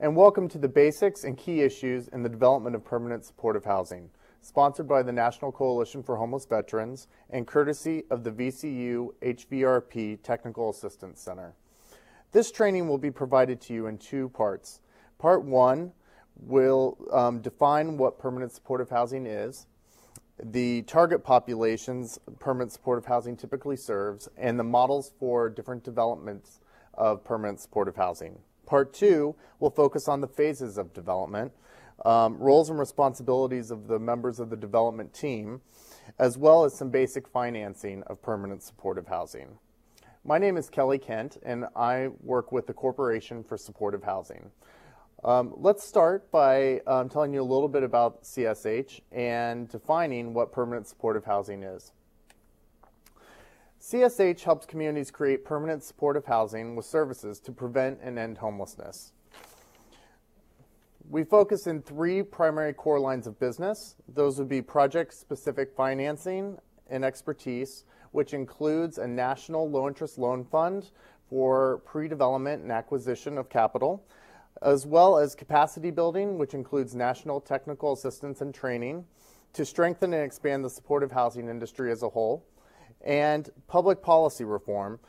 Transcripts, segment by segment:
and welcome to the Basics and Key Issues in the Development of Permanent Supportive Housing, sponsored by the National Coalition for Homeless Veterans and courtesy of the VCU HVRP Technical Assistance Center. This training will be provided to you in two parts. Part one will define what permanent supportive housing is, the target populations permanent supportive housing typically serves, and the models for different developments of permanent supportive housing. Part two will focus on the phases of development, roles and responsibilities of the members of the development team, as well as some basic financing of permanent supportive housing. My name is Kelly Kent, and I work with the Corporation for Supportive Housing. Let's start by telling you a little bit about CSH and defining what permanent supportive housing is. CSH helps communities create permanent supportive housing with services to prevent and end homelessness. We focus in three primary core lines of business. Those would be project-specific financing and expertise, which includes a national low-interest loan fund for pre-development and acquisition of capital, as well as capacity building, which includes national technical assistance and training to strengthen and expand the supportive housing industry as a whole, and public policy reform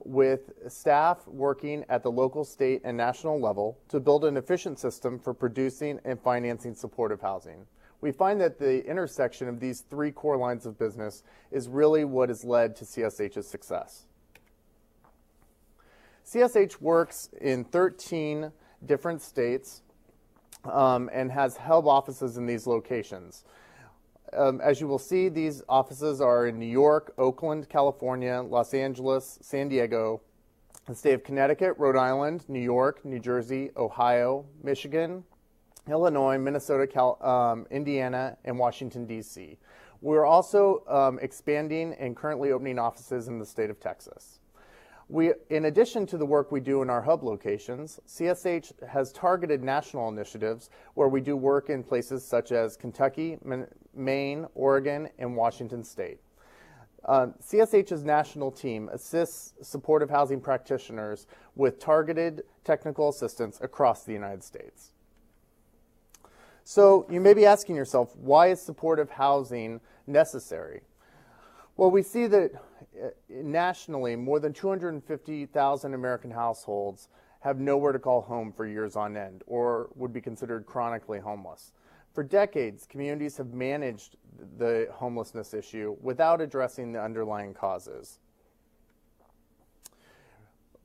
with staff working at the local, state, and national level to build an efficient system for producing and financing supportive housing. We find that the intersection of these three core lines of business is really what has led to CSH's success. CSH works in 13 different states and has hub offices in these locations. As you will see, these offices are in New York, Oakland, California, Los Angeles, San Diego, the state of Connecticut, Rhode Island, New York, New Jersey, Ohio, Michigan, Illinois, Minnesota, Indiana, and Washington, D.C. We're also expanding and currently opening offices in the state of Texas. In addition to the work we do in our hub locations, CSH has targeted national initiatives where we do work in places such as Kentucky, Maine, Oregon, and Washington State. CSH's national team assists supportive housing practitioners with targeted technical assistance across the United States. So you may be asking yourself, why is supportive housing necessary? Well, we see that nationally, more than 250,000 American households have nowhere to call home for years on end, or would be considered chronically homeless. For decades, communities have managed the homelessness issue without addressing the underlying causes.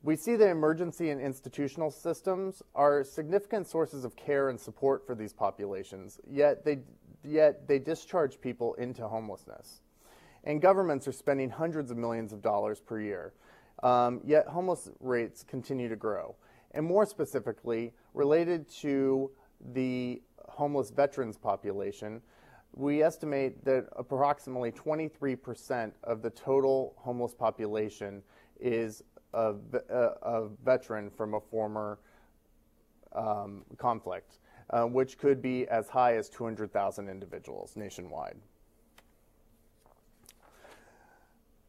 We see that emergency and institutional systems are significant sources of care and support for these populations, yet they discharge people into homelessness. And governments are spending hundreds of millions of dollars per year, yet homeless rates continue to grow. And more specifically, related to the homeless veterans population, we estimate that approximately 23% of the total homeless population is a veteran from a former conflict, which could be as high as 200,000 individuals nationwide.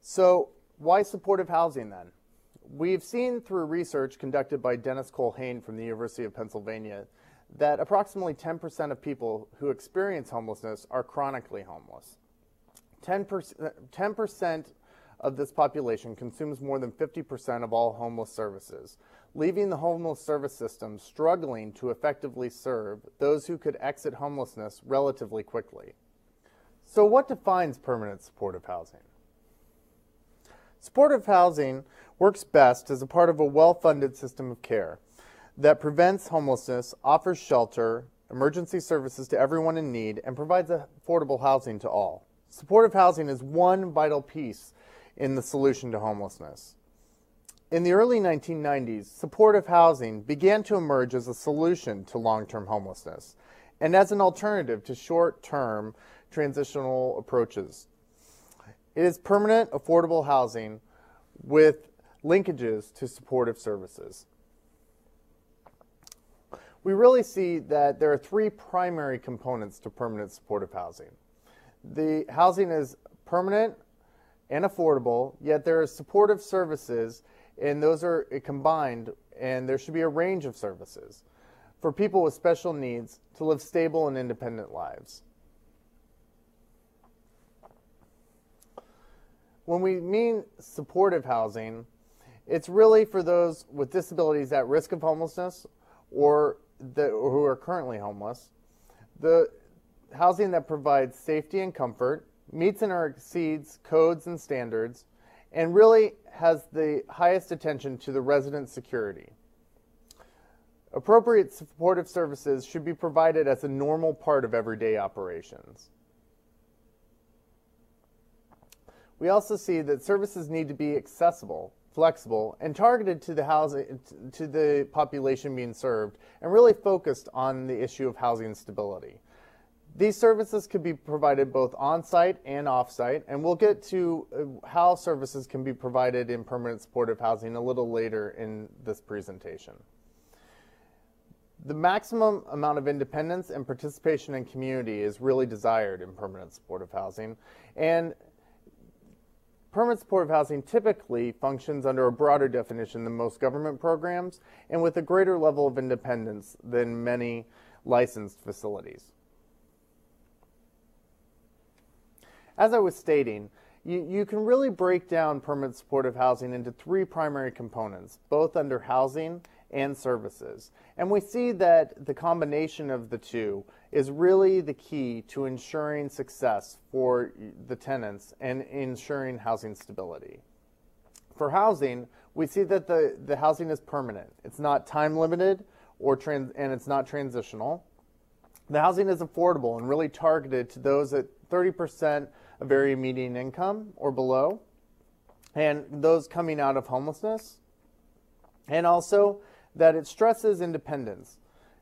So why supportive housing then? We've seen through research conducted by Dennis Colhane from the University of Pennsylvania that approximately 10% of people who experience homelessness are chronically homeless. 10% of this population consumes more than 50% of all homeless services, leaving the homeless service system struggling to effectively serve those who could exit homelessness relatively quickly. So what defines permanent supportive housing? Supportive housing works best as a part of a well-funded system of care that prevents homelessness, offers shelter, emergency services to everyone in need, and provides affordable housing to all. Supportive housing is one vital piece in the solution to homelessness. In the early 1990s, supportive housing began to emerge as a solution to long-term homelessness and as an alternative to short-term transitional approaches. It is permanent, affordable housing with linkages to supportive services. We really see that there are three primary components to permanent supportive housing. The housing is permanent and affordable, yet there are supportive services, and those are combined, and there should be a range of services. for people with special needs to live stable and independent lives. When we mean supportive housing, it's really for those with disabilities at risk of homelessness or who are currently homeless. The housing that provides safety and comfort, meets and exceeds codes and standards, and really has the highest attention to the resident security. Appropriate supportive services should be provided as a normal part of everyday operations. We also see that services need to be accessible, flexible, and targeted to the population being served, and really focused on the issue of housing stability. These services could be provided both on-site and off-site, and we'll get to how services can be provided in permanent supportive housing a little later in this presentation. The maximum amount of independence and participation in community is really desired in permanent supportive housing, and permanent supportive housing typically functions under a broader definition than most government programs and with a greater level of independence than many licensed facilities. As I was stating, you can really break down permanent supportive housing into three primary components, both under housing and services. And we see that the combination of the two is really the key to ensuring success for the tenants and ensuring housing stability. For housing, we see that the housing is permanent. It's not time limited and it's not transitional. The housing is affordable and really targeted to those at 30% of area median income or below, and those coming out of homelessness, and also that it stresses independence.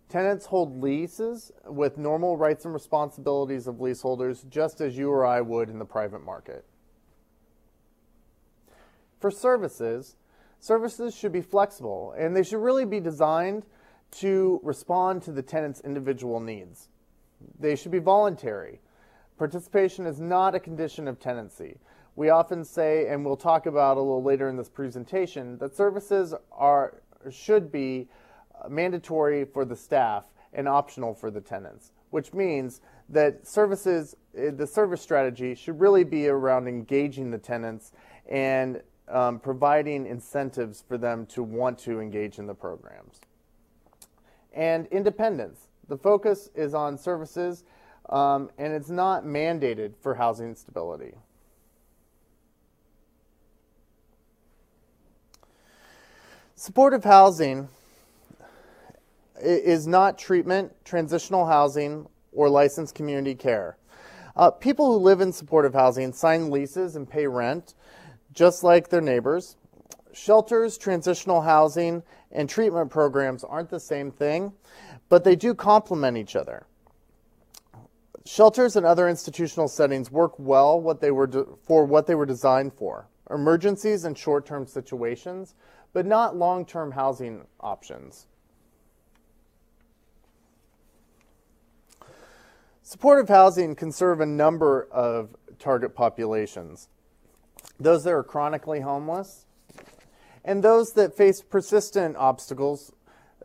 Tenants hold leases with normal rights and responsibilities of leaseholders, just as you or I would in the private market. For services, services should be flexible, and they should really be designed to respond to the tenant's individual needs. They should be voluntary. Participation is not a condition of tenancy. We often say, and we'll talk about a little later in this presentation, that services should be mandatory for the staff and optional for the tenants, which means that the service strategy should really be around engaging the tenants and providing incentives for them to want to engage in the programs. And independence. The focus is on services and it's not mandated for housing stability. Supportive housing is not treatment, transitional housing, or licensed community care. People who live in supportive housing sign leases and pay rent, just like their neighbors. Shelters, transitional housing, and treatment programs aren't the same thing, but they do complement each other. Shelters and other institutional settings work well for what they were designed for, emergencies and short-term situations, but not long-term housing options. Supportive housing can serve a number of target populations. Those that are chronically homeless, and those that face persistent obstacles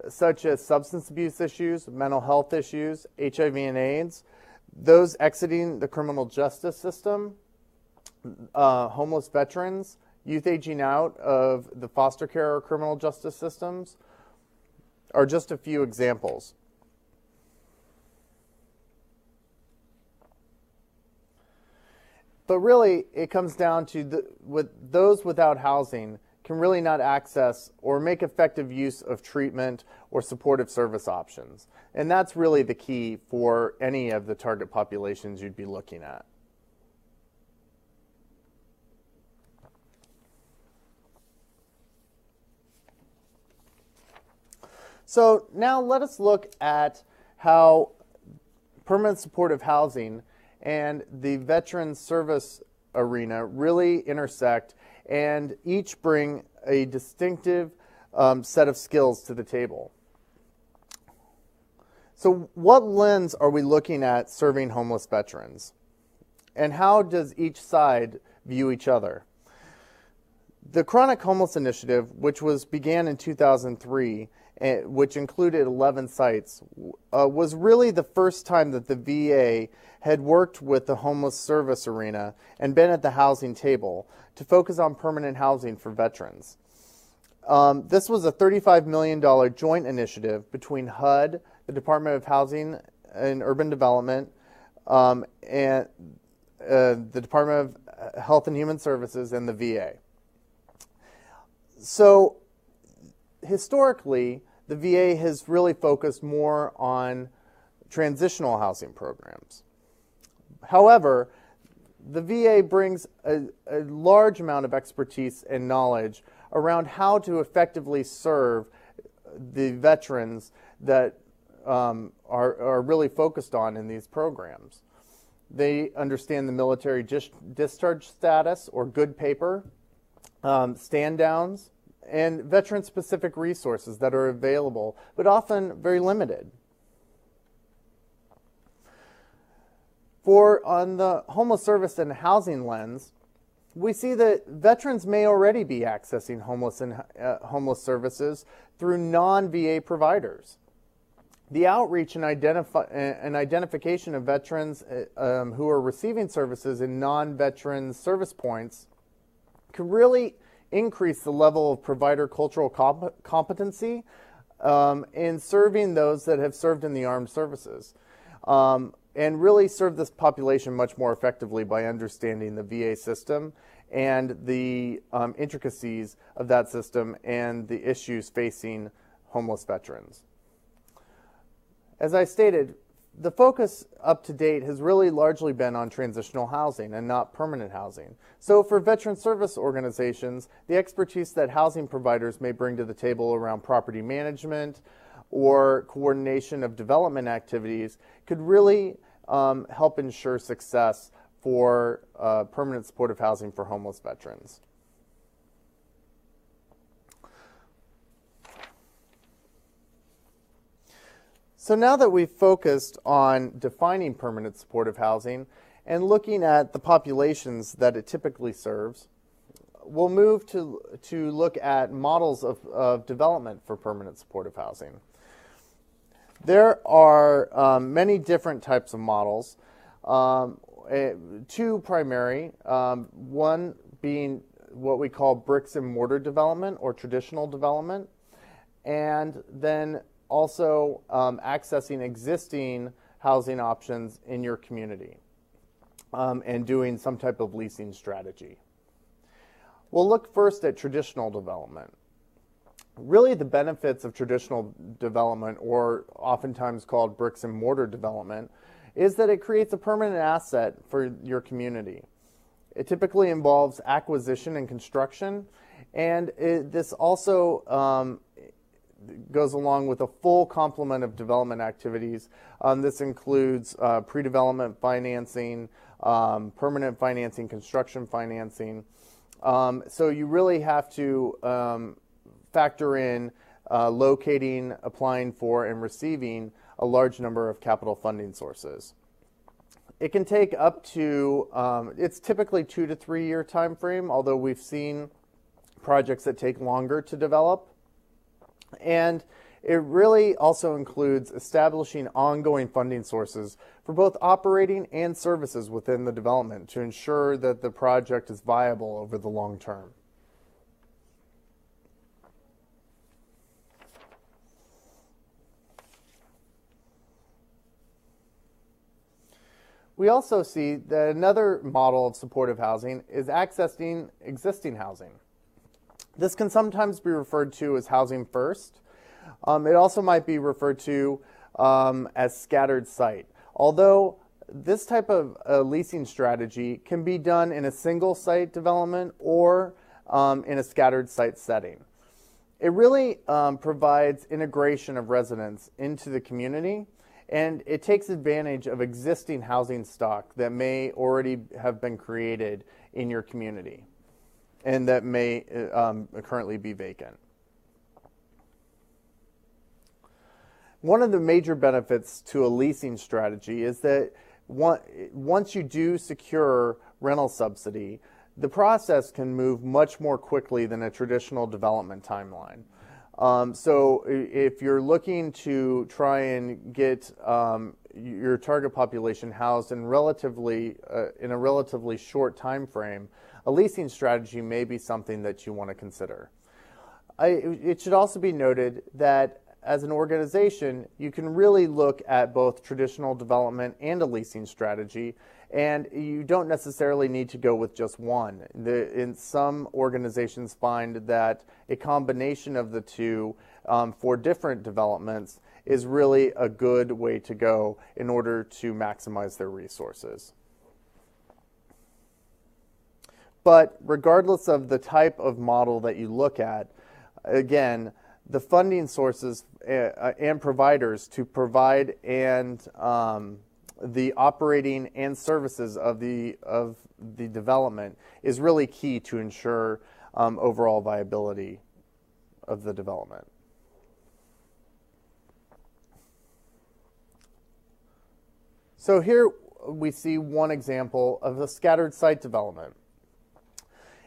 such as substance abuse issues, mental health issues, HIV and AIDS, those exiting the criminal justice system, homeless veterans, youth aging out of the foster care or criminal justice systems are just a few examples. But really, it comes down to those without housing can really not access or make effective use of treatment or supportive service options. And that's really the key for any of the target populations you'd be looking at. So now let us look at how permanent supportive housing and the veteran service arena really intersect and each bring a distinctive set of skills to the table. So what lens are we looking at serving homeless veterans? And how does each side view each other? The Chronic Homeless Initiative, which began in 2003 which included 11 sites, was really the first time that the VA had worked with the homeless service arena and been at the housing table to focus on permanent housing for veterans. This was a $35 million joint initiative between HUD, the Department of Housing and Urban Development, and the Department of Health and Human Services, and the VA. So historically, the VA has really focused more on transitional housing programs. However, the VA brings a large amount of expertise and knowledge around how to effectively serve the veterans that are really focused on in these programs. They understand the military discharge status, or good paper, stand downs, and veteran-specific resources that are available, but often very limited. On the homeless service and housing lens, we see that veterans may already be accessing homeless services through non-VA providers. The outreach and identification of veterans who are receiving services in non-veteran service points can really increase the level of provider cultural competency in serving those that have served in the armed services, and really serve this population much more effectively by understanding the VA system and the intricacies of that system and the issues facing homeless veterans. As I stated, the focus up to date has really largely been on transitional housing and not permanent housing. So for veteran service organizations, the expertise that housing providers may bring to the table around property management or coordination of development activities could really help ensure success for permanent supportive housing for homeless veterans. So now that we've focused on defining permanent supportive housing and looking at the populations that it typically serves, we'll move to look at models of development for permanent supportive housing. There are many different types of models, two primary, one being what we call bricks and mortar development or traditional development, and then also accessing existing housing options in your community and doing some type of leasing strategy. We'll look first at traditional development. Really, the benefits of traditional development, or oftentimes called bricks and mortar development, is that it creates a permanent asset for your community. It typically involves acquisition and construction, and this also goes along with a full complement of development activities. This includes pre-development financing, permanent financing, construction financing. So you really have to factor in locating, applying for, and receiving a large number of capital funding sources. It can take up to, it's typically 2 to 3 year time frame, although we've seen projects that take longer to develop. And it really also includes establishing ongoing funding sources for both operating and services within the development to ensure that the project is viable over the long term. We also see that another model of supportive housing is accessing existing housing. This can sometimes be referred to as housing first. It also might be referred to as scattered site. Although this type of leasing strategy can be done in a single site development or in a scattered site setting. It really provides integration of residents into the community, and it takes advantage of existing housing stock that may already have been created in your community and that may currently be vacant. One of the major benefits to a leasing strategy is that once you do secure rental subsidy, the process can move much more quickly than a traditional development timeline. So if you're looking to try and get your target population housed in a relatively short time frame, a leasing strategy may be something that you want to consider. It should also be noted that as an organization, you can really look at both traditional development and a leasing strategy, and you don't necessarily need to go with just one. In some organizations find that a combination of the two for different developments is really a good way to go in order to maximize their resources. But regardless of the type of model that you look at, again, the funding sources and providers to provide and the operating and services of the development is really key to ensure overall viability of the development. So here we see one example of a scattered site development.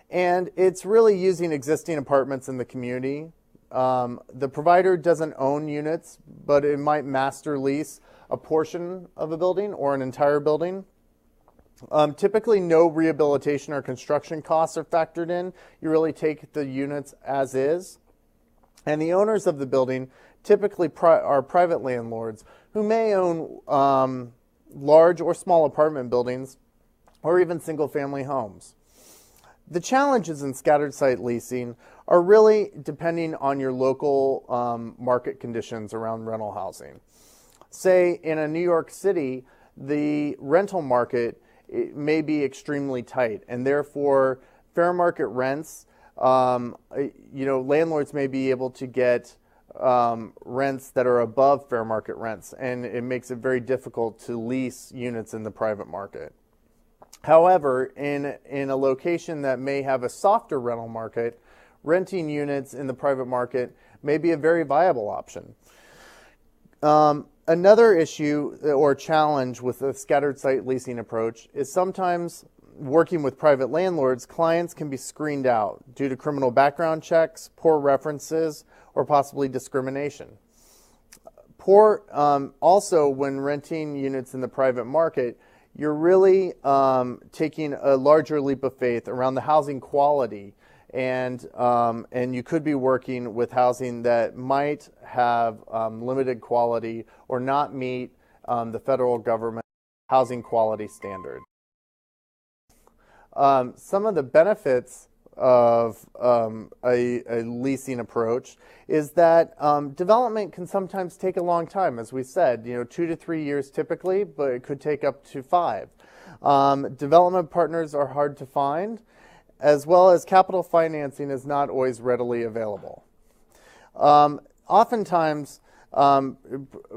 And it's really using existing apartments in the community. The provider doesn't own units, but it might master lease a portion of a building or an entire building. Typically, no rehabilitation or construction costs are factored in. You really take the units as is. And the owners of the building typically are private landlords who may own large or small apartment buildings or even single-family homes. The challenges in scattered site leasing are really depending on your local market conditions around rental housing. Say in a New York City, the rental market may be extremely tight, and therefore fair market rents, landlords may be able to get rents that are above fair market rents, and it makes it very difficult to lease units in the private market. However, in a location that may have a softer rental market, renting units in the private market may be a very viable option. Another issue or challenge with the scattered site leasing approach is sometimes working with private landlords, clients can be screened out due to criminal background checks, poor references, or possibly discrimination. Also, when renting units in the private market, you're really taking a larger leap of faith around the housing quality, and you could be working with housing that might have limited quality or not meet the federal government housing quality standard. Some of the benefits of a leasing approach is that development can sometimes take a long time, as we said, 2 to 3 years typically, but it could take up to 5. Development partners are hard to find, as well as capital financing is not always readily available. Oftentimes,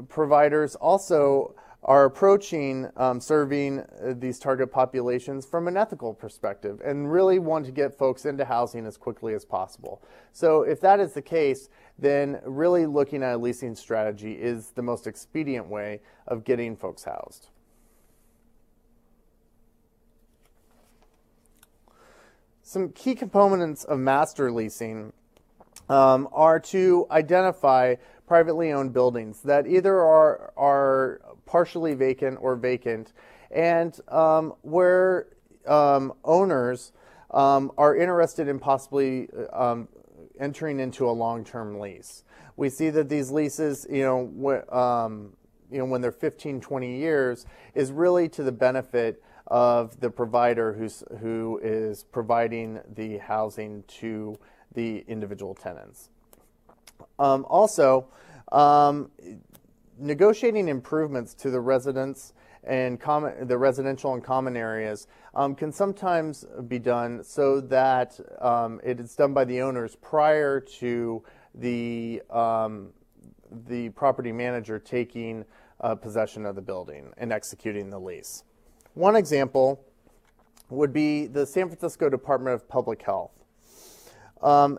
providers also are approaching serving these target populations from an ethical perspective and really want to get folks into housing as quickly as possible. So if that is the case, then really looking at a leasing strategy is the most expedient way of getting folks housed. Some key components of master leasing are to identify privately owned buildings that either are partially vacant or vacant, and where owners are interested in possibly entering into a long-term lease. We see that these leases, when they're 15, 20 years, is really to the benefit of the provider who is providing the housing to the individual tenants. Also, negotiating improvements to the residents and the residential and common areas can sometimes be done so that it is done by the owners prior to the property manager taking possession of the building and executing the lease. One example would be the San Francisco Department of Public Health.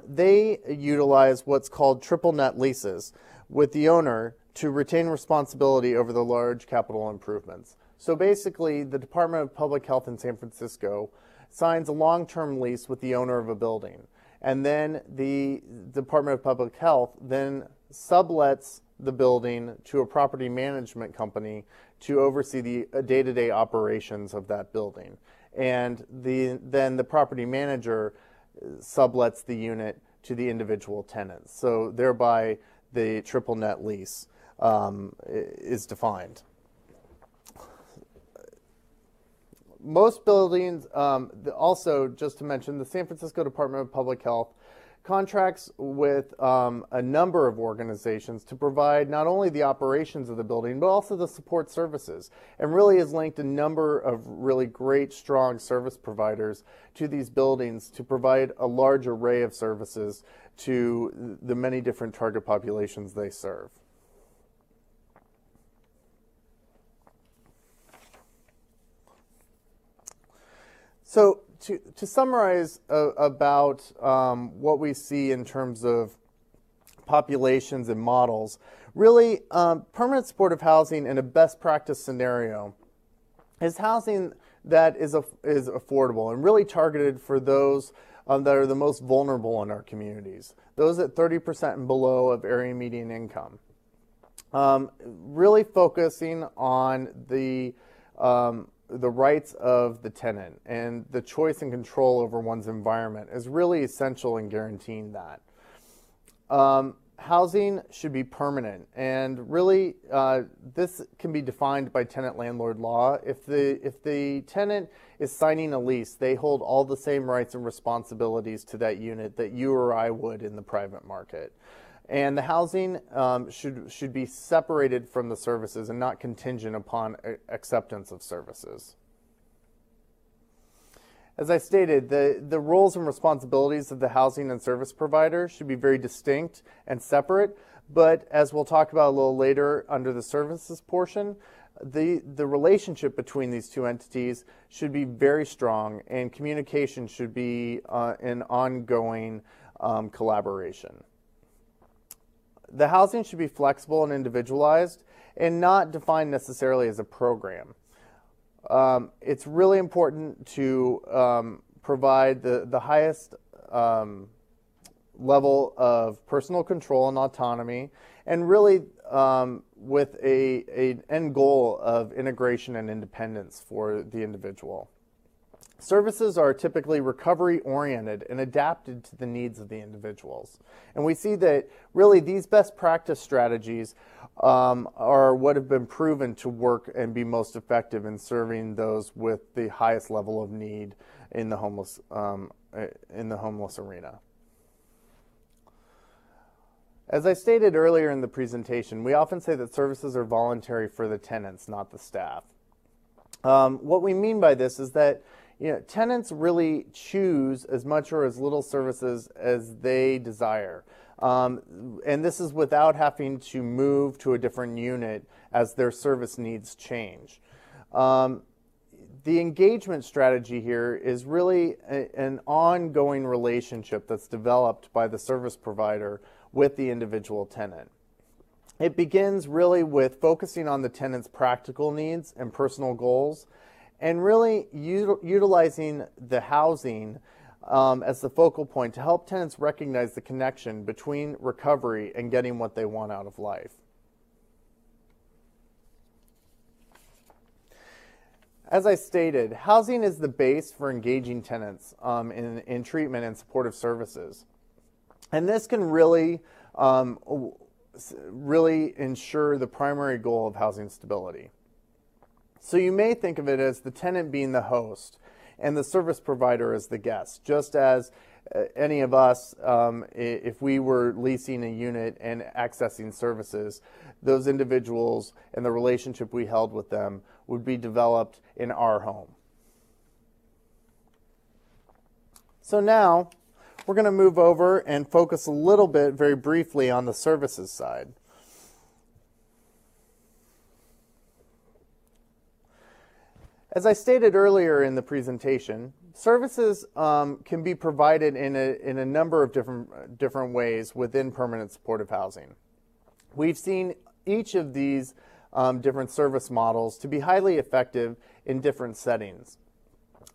They utilize what's called triple net leases with the owner to retain responsibility over the large capital improvements. So basically, the Department of Public Health in San Francisco signs a long-term lease with the owner of a building. and then the Department of Public Health then sublets the building to a property management company to oversee the day-to-day operations of that building. And then the property manager sublets the unit to the individual tenants. So thereby the triple net lease is defined. Most buildings, also just to mention, the San Francisco Department of Public Health contracts with a number of organizations to provide not only the operations of the building, but also the support services, and really has linked a number of really great, strong service providers to these buildings to provide a large array of services to the many different target populations they serve. So to summarize about what we see in terms of populations and models, really permanent supportive housing in a best practice scenario is housing that is affordable and really targeted for those that are the most vulnerable in our communities, those at 30% and below of area median income. Really focusing on the rights of the tenant and the choice and control over one's environment is really essential in guaranteeing that. Housing should be permanent, and really this can be defined by tenant-landlord law. If the tenant is signing a lease, they hold all the same rights and responsibilities to that unit that you or I would in the private market. And the housing should be separated from the services and not contingent upon acceptance of services. As I stated, the roles and responsibilities of the housing and service provider should be very distinct and separate, but as we'll talk about a little later under the services portion, the relationship between these two entities should be very strong, and communication should be an ongoing collaboration. The housing should be flexible and individualized and not defined necessarily as a program. It's really important to provide the highest level of personal control and autonomy, and really with an end goal of integration and independence for the individual. Services are typically recovery-oriented and adapted to the needs of the individuals. And we see that really these best practice strategies are what have been proven to work and be most effective in serving those with the highest level of need in the homeless arena. As I stated earlier in the presentation, we often say that services are voluntary for the tenants, not the staff. What we mean by this is that tenants really choose as much or as little services as they desire. And this is without having to move to a different unit as their service needs change. The engagement strategy here is really an ongoing relationship that's developed by the service provider with the individual tenant. It begins really with focusing on the tenant's practical needs and personal goals, and really utilizing the housing as the focal point to help tenants recognize the connection between recovery and getting what they want out of life. As I stated, housing is the base for engaging tenants in treatment and supportive services. And this can really ensure the primary goal of housing stability. So you may think of it as the tenant being the host and the service provider as the guest, just as any of us, if we were leasing a unit and accessing services, those individuals and the relationship we held with them would be developed in our home. So now we're going to move over and focus a little bit very briefly on the services side. As I stated earlier in the presentation, services can be provided in a number of different ways within permanent supportive housing. We've seen each of these different service models to be highly effective in different settings,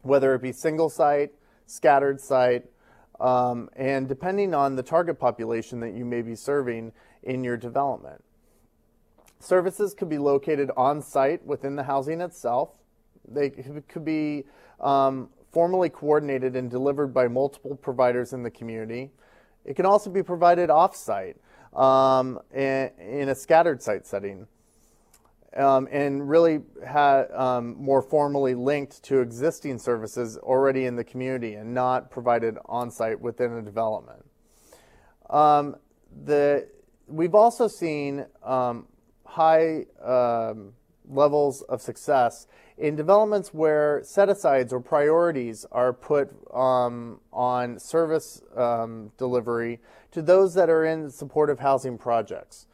whether it be single site, scattered site, and depending on the target population that you may be serving in your development. Services could be located on site within the housing itself. They could be formally coordinated and delivered by multiple providers in the community. It can also be provided off-site in a scattered site setting, and really more formally linked to existing services already in the community and not provided on-site within a development. We've also seen high levels of success in developments where set-asides or priorities are put on service delivery to those that are in supportive housing projects.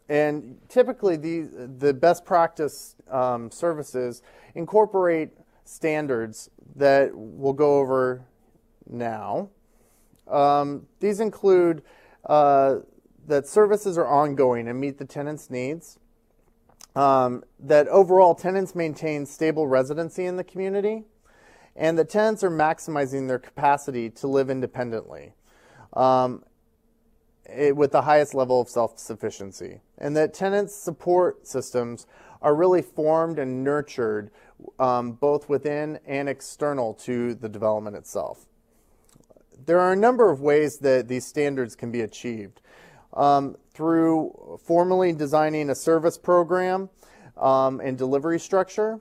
And typically the best practice services incorporate standards that we'll go over now. These include that services are ongoing and meet the tenant's needs, that overall tenants maintain stable residency in the community, and that tenants are maximizing their capacity to live independently with the highest level of self-sufficiency, and that tenants' support systems are really formed and nurtured both within and external to the development itself. There are a number of ways that these standards can be achieved. Through formally designing a service program and delivery structure,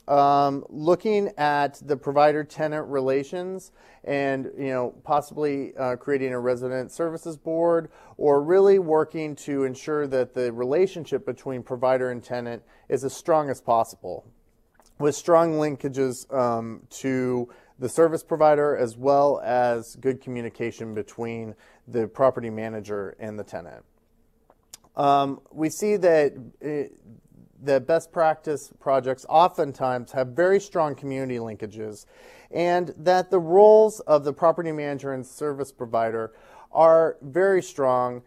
looking at the provider-tenant relations and possibly creating a resident services board, or really working to ensure that the relationship between provider and tenant is as strong as possible, with strong linkages to the service provider as well as good communication between the property manager and the tenant. We see that the best practice projects oftentimes have very strong community linkages, and that the roles of the property manager and service provider are very strong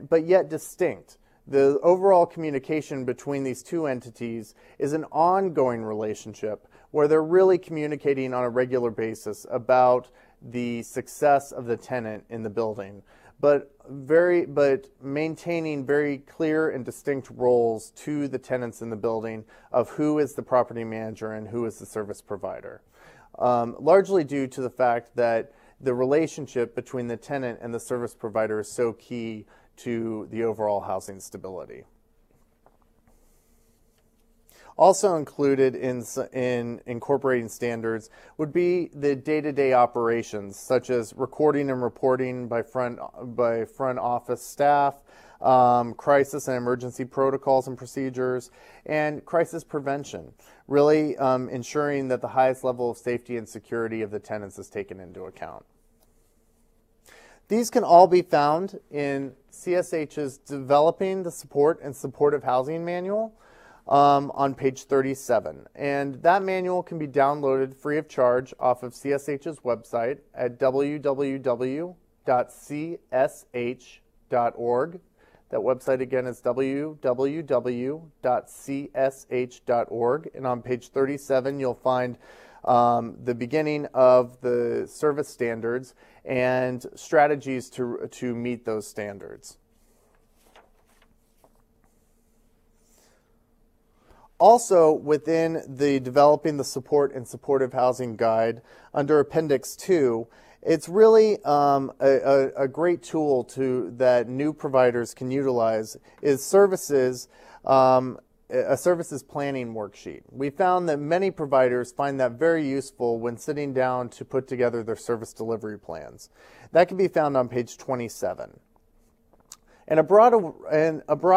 but yet distinct. The overall communication between these two entities is an ongoing relationship where they're really communicating on a regular basis about the success of the tenant in the building, but maintaining very clear and distinct roles to the tenants in the building of who is the property manager and who is the service provider. Largely due to the fact that the relationship between the tenant and the service provider is so key to the overall housing stability. Also included in incorporating standards would be the day-to-day operations, such as recording and reporting by front office staff, crisis and emergency protocols and procedures, and crisis prevention, really ensuring that the highest level of safety and security of the tenants is taken into account. These can all be found in CSH's Developing the Support and Supportive Housing Manual on page 37. And that manual can be downloaded free of charge off of CSH's website at www.csh.org. That website again is www.csh.org. And on page 37, you'll find the beginning of the service standards and strategies to meet those standards. Also, within the Developing the Support and Supportive Housing Guide, under Appendix 2, it's really a great tool that new providers can utilize is a services planning worksheet. We found that many providers find that very useful when sitting down to put together their service delivery plans. That can be found on page 27. And a broad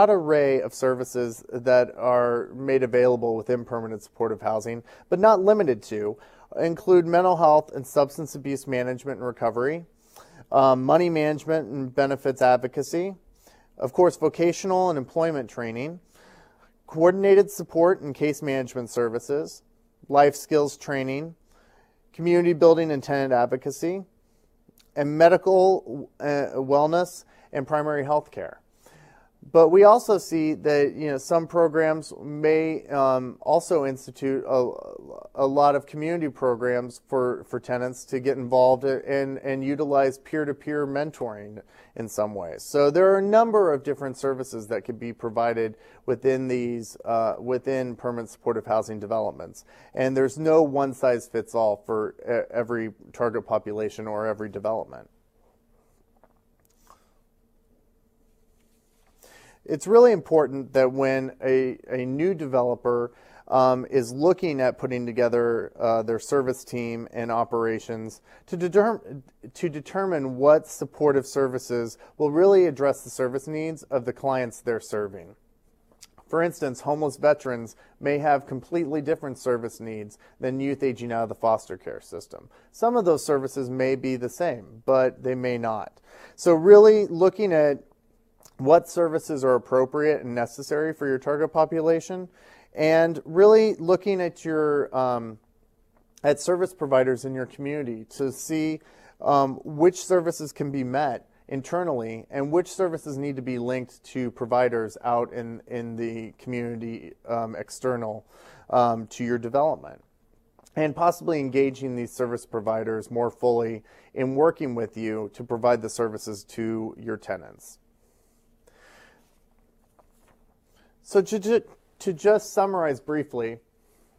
array of services that are made available within permanent supportive housing, but not limited to, include mental health and substance abuse management and recovery, money management and benefits advocacy, of course, vocational and employment training, coordinated support and case management services, life skills training, community building and tenant advocacy, and medical wellness and primary health care. But we also see that some programs may also institute a lot of community programs for tenants to get involved and utilize peer-to-peer mentoring in some ways. So there are a number of different services that could be provided within these within permanent supportive housing developments, and there's no one-size-fits-all for every target population or every development. It's really important that when a new developer is looking at putting together their service team and operations to determine what supportive services will really address the service needs of the clients they're serving. For instance, homeless veterans may have completely different service needs than youth aging out of the foster care system. Some of those services may be the same, but they may not. So really looking at what services are appropriate and necessary for your target population, and really looking at your at service providers in your community to see which services can be met internally and which services need to be linked to providers out in the community external to your development, and possibly engaging these service providers more fully in working with you to provide the services to your tenants. So to just summarize briefly,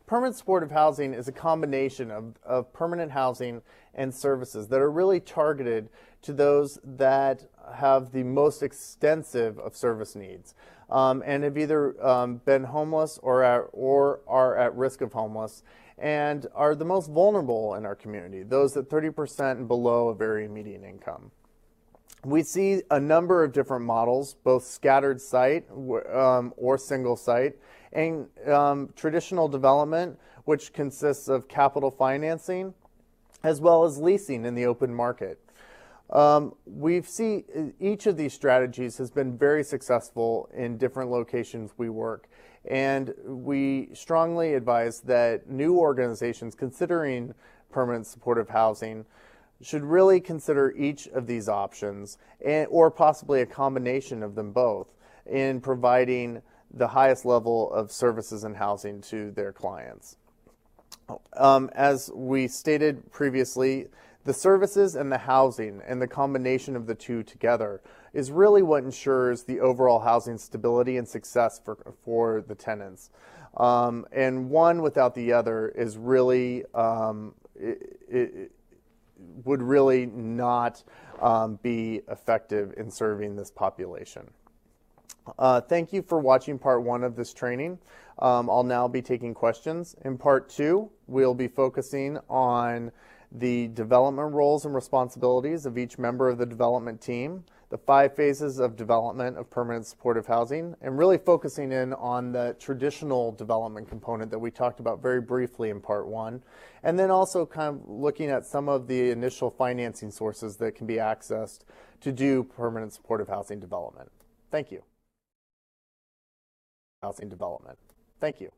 permanent supportive housing is a combination of permanent housing and services that are really targeted to those that have the most extensive of service needs and have either been homeless or are at risk of homeless and are the most vulnerable in our community, those at 30% and below a very median income. We see a number of different models, both scattered site or single site, and traditional development, which consists of capital financing, as well as leasing in the open market. We've seen each of these strategies has been very successful in different locations we work, and we strongly advise that new organizations considering permanent supportive housing should really consider each of these options, or possibly a combination of them both, in providing the highest level of services and housing to their clients. As we stated previously, the services and the housing and the combination of the two together is really what ensures the overall housing stability and success for the tenants. And one without the other is really would really not be effective in serving this population. Thank you for watching part one of this training. I'll now be taking questions. In part two, we'll be focusing on the development roles and responsibilities of each member of the development team, the 5 phases of development of permanent supportive housing, and really focusing in on the traditional development component that we talked about very briefly in part one, and then also kind of looking at some of the initial financing sources that can be accessed to do permanent supportive housing development. Thank you. Housing development. Thank you.